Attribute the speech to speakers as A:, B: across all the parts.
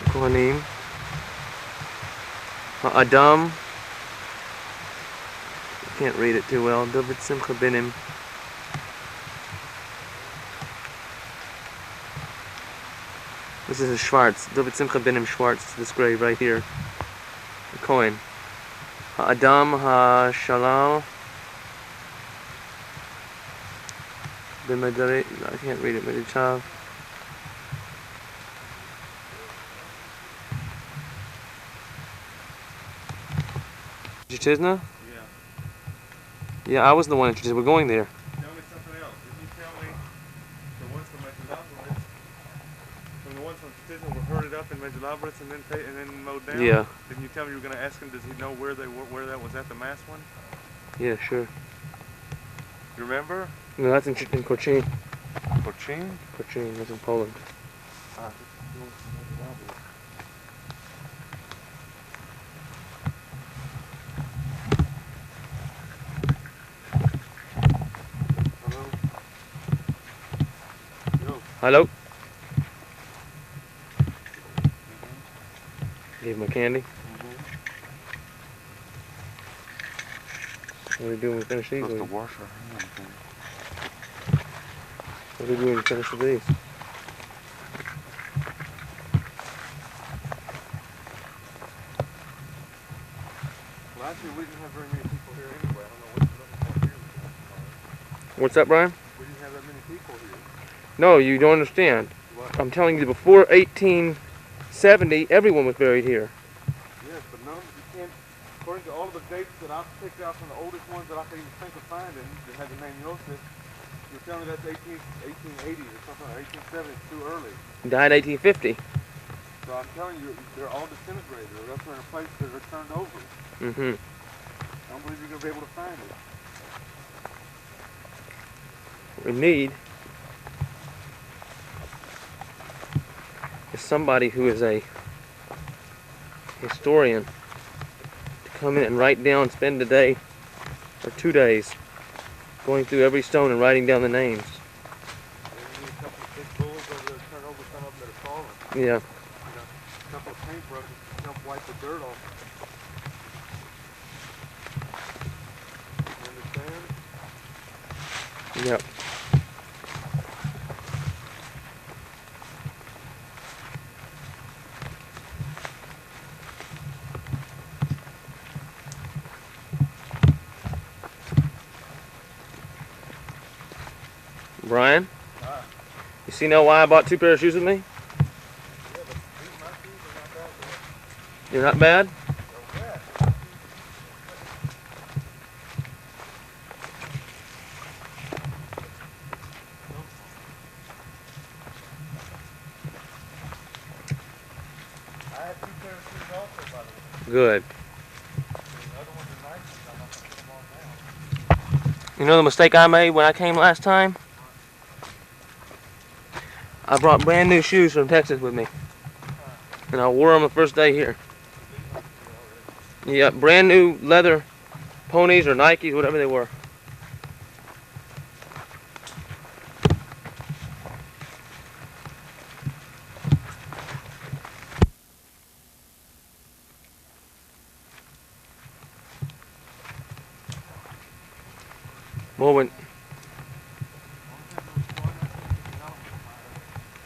A: Kohanim. Adam. Can't read it too well. David Simcha Benim. This is a Schwartz. David Simcha Benim Schwartz. This grave right here. The coin. Adam HaShalal. I can't read it. Medichav. Certizne?
B: Yeah.
A: Yeah, I was the one interested. We're going there.
B: Tell me something else. Did you tell me the ones from Medzilaborce, from the ones from Certizne were herded up in Medzilaborce and then mowed down?
A: Yeah.
B: Didn't you tell me you were going to ask him? Does he know where that was at, the mass one?
A: Yeah, sure.
B: You remember?
A: No, that's in Cochin.
B: Cochin?
A: Cochin, that's in Poland.
B: Ah,
A: Hello? Gave him a candy. What are we doing when we finish these?
B: Supposed to wash our hands.
A: What are we doing when we finish with these?
B: Well, actually, we didn't have very many people here anyway. I don't know what you're looking for here.
A: What's that, Brian?
B: We didn't have that many people here.
A: No, you don't understand.
B: What?
A: I'm telling you, before 1870, everyone was buried here.
B: Yes, but none, you can't, according to all of the dates that I've picked out from the oldest ones that I can even think of finding that have the name Jozef, you're telling me that's 1880s or something, or 1870, it's too early.
A: He died in 1850.
B: So I'm telling you, they're all disintegrated, or else they're in a place that are turned over.
A: Mm-hmm.
B: I don't believe you're going to be able to find it.
A: What we need is somebody who is a historian to come in and write down, spend a day or 2 days going through every stone and writing down the names.
B: You need a couple of big bulls over there to turn over some of them that are fallen.
A: Yeah.
B: You know, a couple of paintbrushes to help wipe the dirt off. You understand?
A: Yep. Brian, you see now why I bought 2 pairs of shoes with me?
B: Yeah, but my shoes are not that bad.
A: You're not bad?
B: They're wet. I had 2 pairs of shoes also, by the way.
A: Good.
B: The other ones are nice, so I'm not going to put them on now.
A: You know the mistake I made when I came last time? I brought brand new shoes from Texas with me. And I wore them the first day here. Yeah, brand new leather ponies or Nikes, whatever they were. Moment.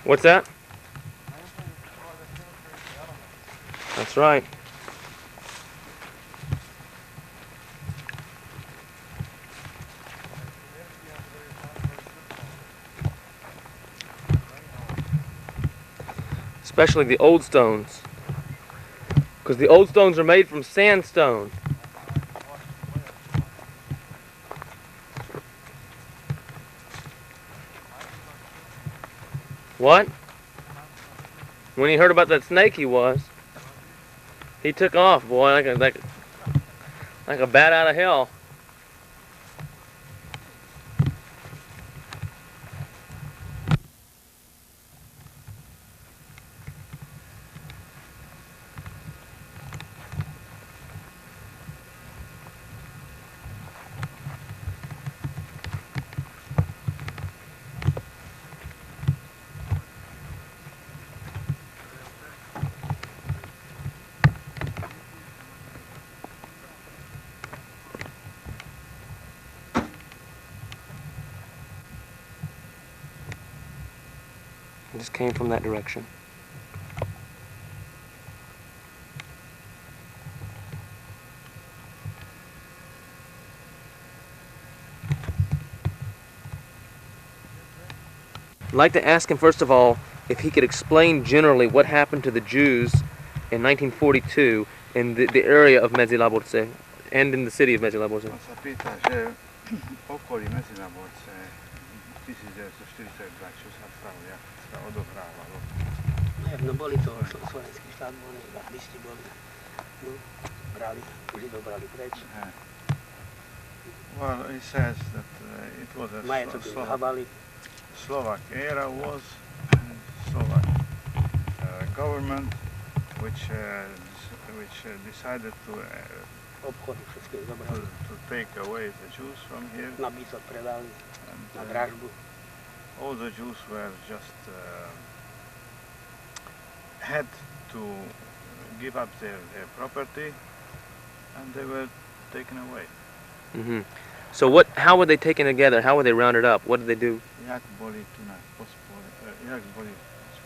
A: What's that? That's right. Especially the old stones. Because the old stones are made from sandstone. What? When he heard about that snake he took off, boy, like a bat out of hell. It just came from that direction. I'd like to ask him, first of all, if he could explain generally what happened to the Jews in 1942 in the area of Medzilaborce and in the city of Medzilaborce.
C: On sa pýta, že okolí Medzilaborce 1942, čo sa stalo, jak sa odohrávalo.
D: No boli to slovenský štát, boli, aktivisti boli, no, brali, Židov brali preč.
C: Well, he says that it was a Slovak era was Slovak government which decided to take away the Jews from here. And all the Jews were just had to give up their property, and they were taken away.
A: Mm-hmm. So how were they taken together? How were they rounded up? What did they do?
C: Jak boli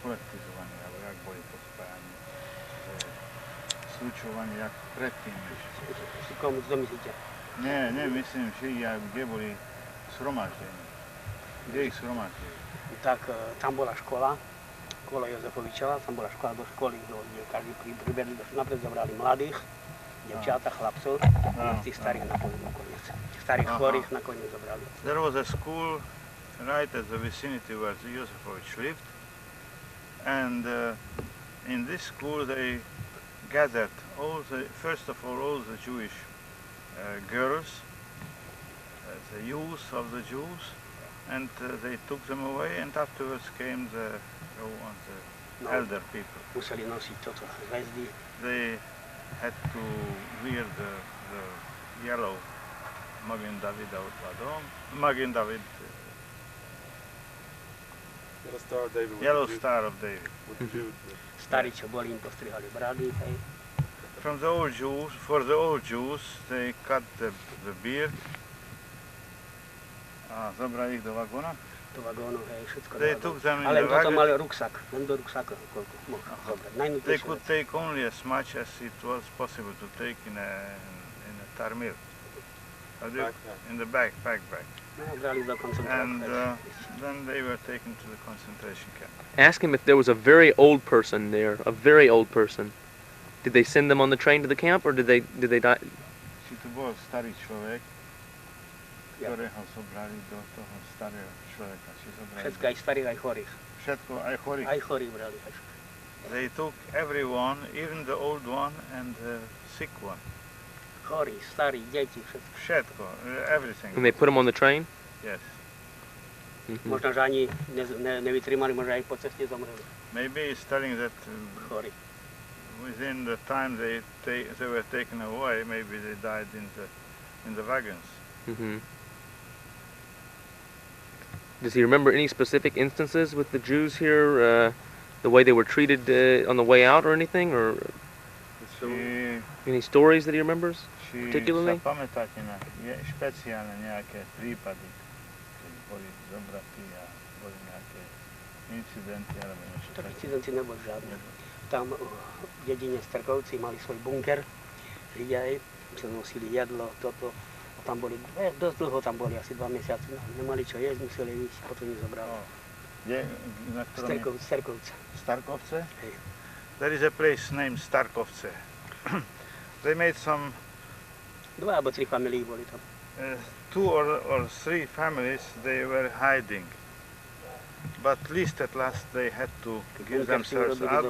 C: skolektizovaní, alebo jak boli pospájani, slučovaní, jak predtým.
D: Komu to myslíte?
C: Nie, myslím, že kde boli shromaždení. Kde ich shromaždili?
D: Tak tam bola škola Jozefovičova, tam bola škola do školy, kde každý privedli, napred zobrali mladých, devčata, chlapcov, a tých starých nakoniec. Starých chorých nakoniec zobrali.
C: There was a school right at the vicinity where the Josefovich lived, and in this school they gathered first of all the Jewish girls, the youth of the Jews, and they took them away, and afterwards came the elder people.
D: Museli nosiť toto zväzdy.
C: They had to wear the yellow Magen David Yellow Star of David.
D: Starí, čo boli, im postrihali brady.
C: From the old Jews, for the old Jews, they cut the beard. A zobrali ich do vagóna?
D: Do vagónu, hej, všetko do
C: vagónu.
D: Ale toto mali ruksak, len do ruksaka, koľko mohli zobrať.
C: They could take only as much as it was possible to take in a tarmil. In the backpack. And then they were taken to the concentration camp.
A: Ask him if there was a very old person there, a very old person. Did they send them on the train to the camp, or did they die?
C: Či to bol starý človek, ktorého zobrali do toho starého človeka.
D: Všetko, aj starých, aj chorých.
C: Všetko, aj chorých?
D: Aj chorých brali.
C: They took everyone, even the old one and the sick one.
D: Chorí, starí, deti, všetko.
C: Všetko, everything.
A: And they put them on the train?
C: Yes.
A: Mm-hmm.
D: Možno, že ani nevytrimali, možno aj po ceste zomreli.
C: Maybe he's telling that within the time they were taken away, maybe they died in the wagons.
A: Mm-hmm. Does he remember any specific instances with the Jews here, the way they were treated on the way out or anything, or any stories that he remembers particularly?
C: Sa pamätáte na špeciálne nejaké prípady, keď boli zobratí a boli nejaké incidenty alebo niečo také?
D: Incidenty neboli žiadne. Tam v dedine Strkovci mali svoj bunker, Židia, čo nosili jedlo, toto. Tam boli, dosť dlho tam boli, asi 2 mesiace, nemali čo jesť, museli ísť, potom ich zobrali. Starkovce.
C: Starkovce?
D: Hey.
C: There is a place named Starkovce. They made some...
D: 2 alebo 3 familií boli tam.
C: 2 or 3 families, they were hiding. But at least at last they had to give themselves up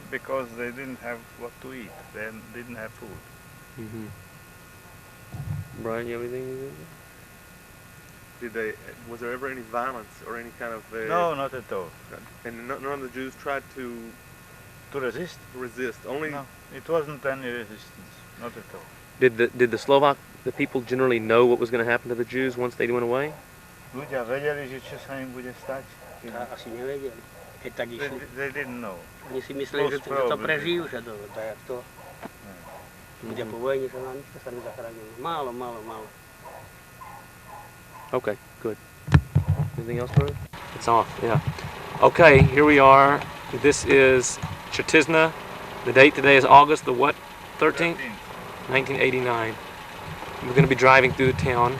C: because they didn't have what to eat. They didn't have food.
A: Mm-hmm. Brian, you have anything?
B: Was there ever any violence or any kind of...
C: No, not at all.
B: And none of the Jews tried to
C: resist?
B: Only...
C: No, it wasn't any resistance, not at all.
A: Did the Slovak, the people generally know what was going to happen to the Jews once they went away?
C: Ľudia vedeli, že čo sa im bude stať?
D: Asi nevedeli, keď tak išli.
C: They didn't know.
D: Oni si mysleli, že to prežijú, že to jak to. Bude po vojne, že nič sa nezachránilo. Málo.
A: Okay, good. Anything else, brother? It's off, yeah. Okay, here we are. This is Certizne. The date today is August the what? 13th? 1989. We're going to be driving through the town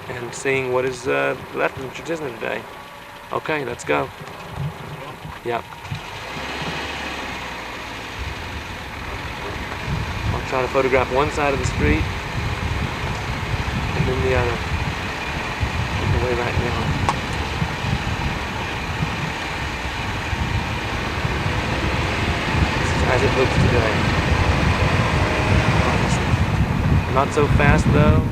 A: and seeing what is left in Certizne today. Okay, let's go. Yep. I'll try to photograph one side of the street and then the other. On the way back down. This is as it looks today. Honestly. Not so fast though.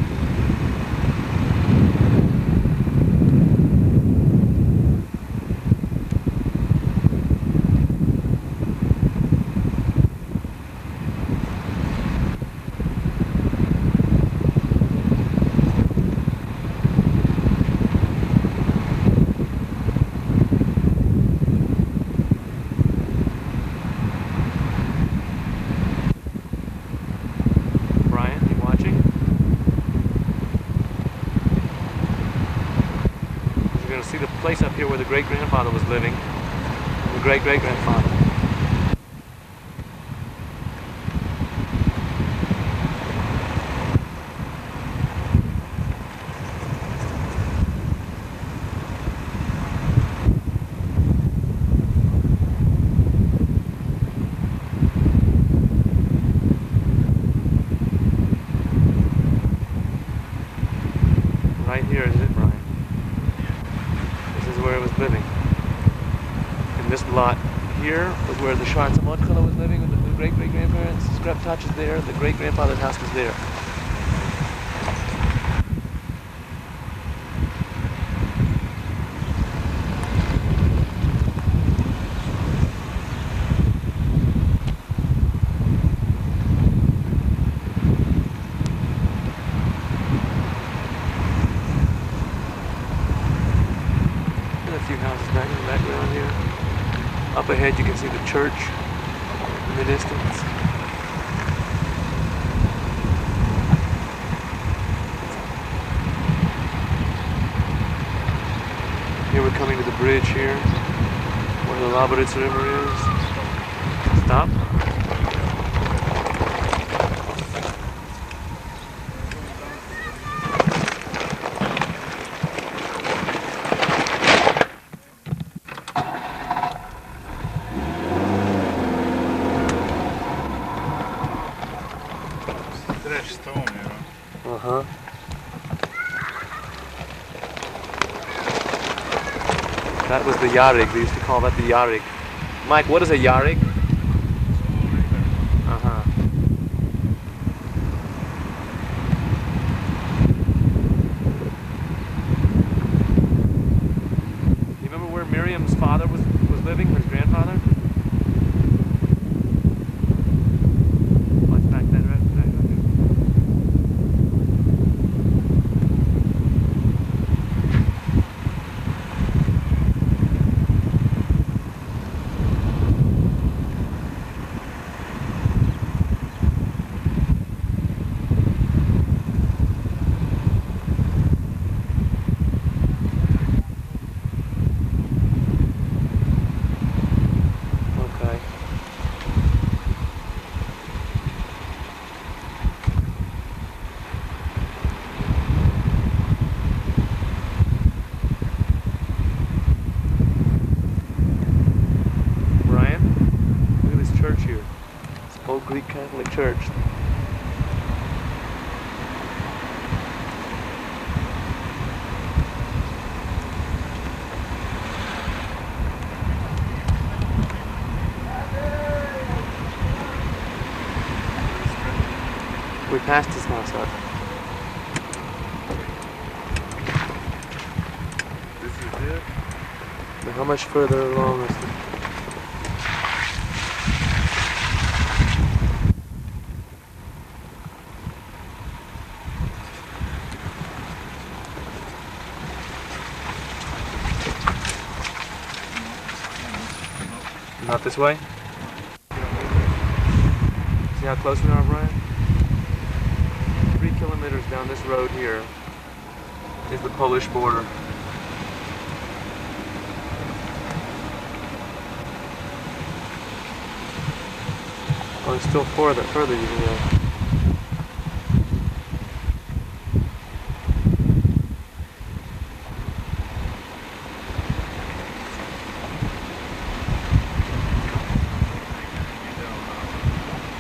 A: See the place up here where the great-grandfather was living. The great-great-grandfather. Right here is it, Brian? Where it was living. And this lot here was where the Mordcha was living with the great-great-grandparents. Scrap is there. The great-grandfather's house was there. Few houses back in the background here. Up ahead you can see the church in the distance. Here we're coming to the bridge here where the Medzilaborce River is. Stop. Uh-huh. That was the Yarig. They used to call that the Yarig. Mike, what is a Yarig? Uh-huh. You remember where Miriam's father was living, his grandfather? Watch back that right. Old Greek Catholic Church. We passed his house up.
B: This is it?
A: Now how much further along is it? Not this way? See how close we are, Brian? 3 kilometers down this road here is the Polish border. Oh, it's still further you can go.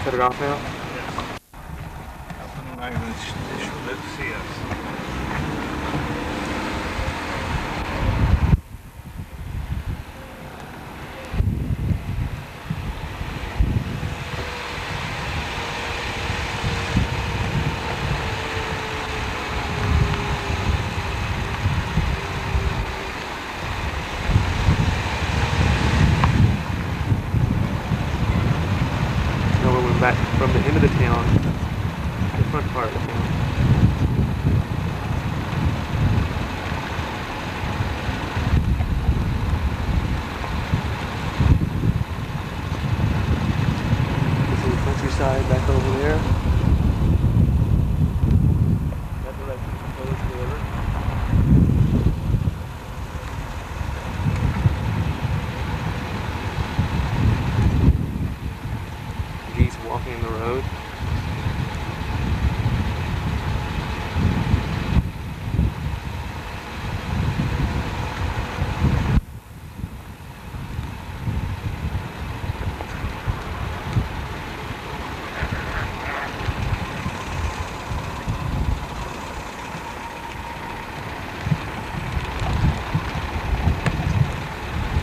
A: Cut it off now?
C: Op een moment they should see us.
A: No, we went back from the end of the town, the front part of the town. This is the countryside back over there. That direction goes to the river. Geese walking in the road.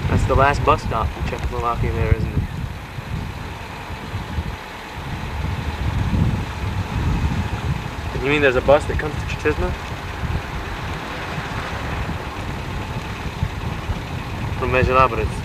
A: That's the last bus stop in Czechoslovakia there, isn't it? You mean there's a bus that comes to Certizne? From Medzilaborce.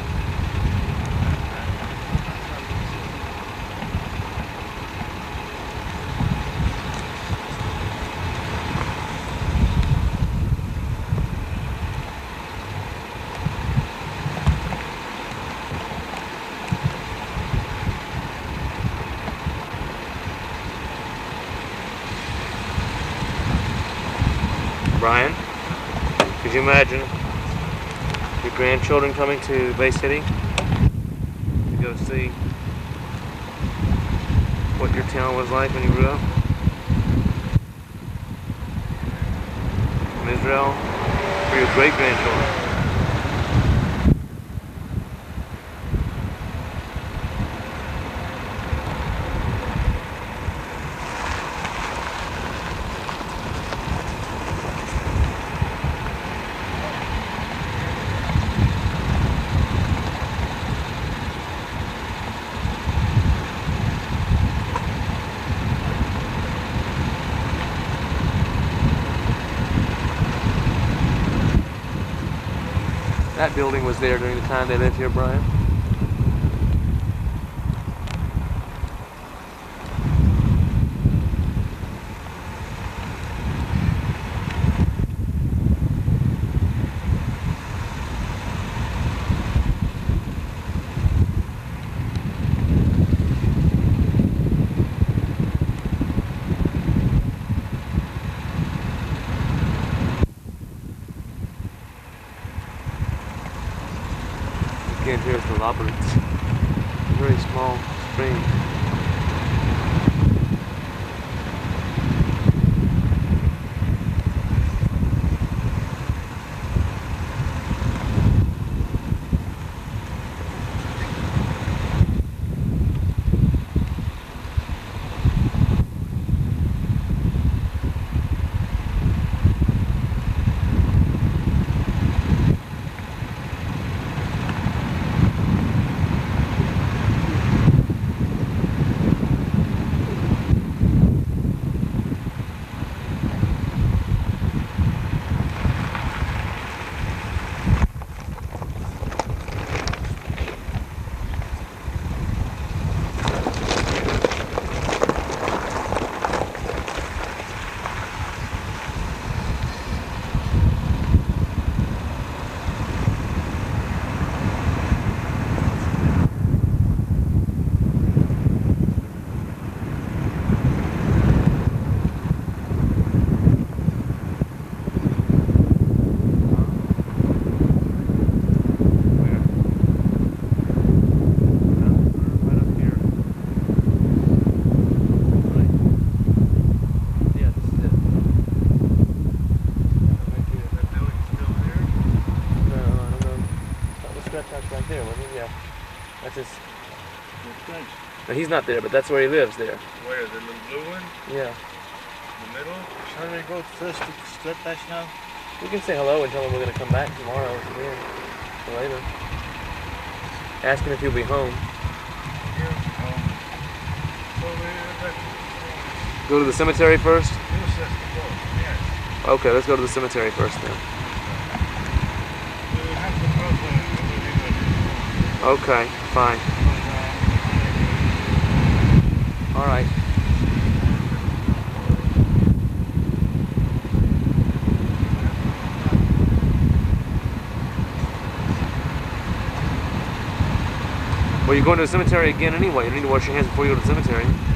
A: Brian, could you imagine your grandchildren coming to Bay City to go see what your town was like when you grew up? From Israel, for your great-grandchildren. That building was there during the time they lived here, Brian? Again, here's the labyrinth. A very small stream. shot's right there, wasn't it? Yeah. That's his.
C: Okay.
A: No, he's not there, but that's where he lives there.
C: Where, the little blue one?
A: Yeah.
C: The middle? Shall we go first to Certizne now?
A: We can say hello and tell him we're gonna come back tomorrow again. Or later. Ask him if he'll be home.
C: Yeah. So we
A: Go to the cemetery first?
C: use this to go. Yes.
A: Okay, let's go to the cemetery first then.
C: We will have to cross
A: Okay, fine. All right. Well, you're going to the cemetery again anyway. You don't need to wash your hands before you go to the cemetery.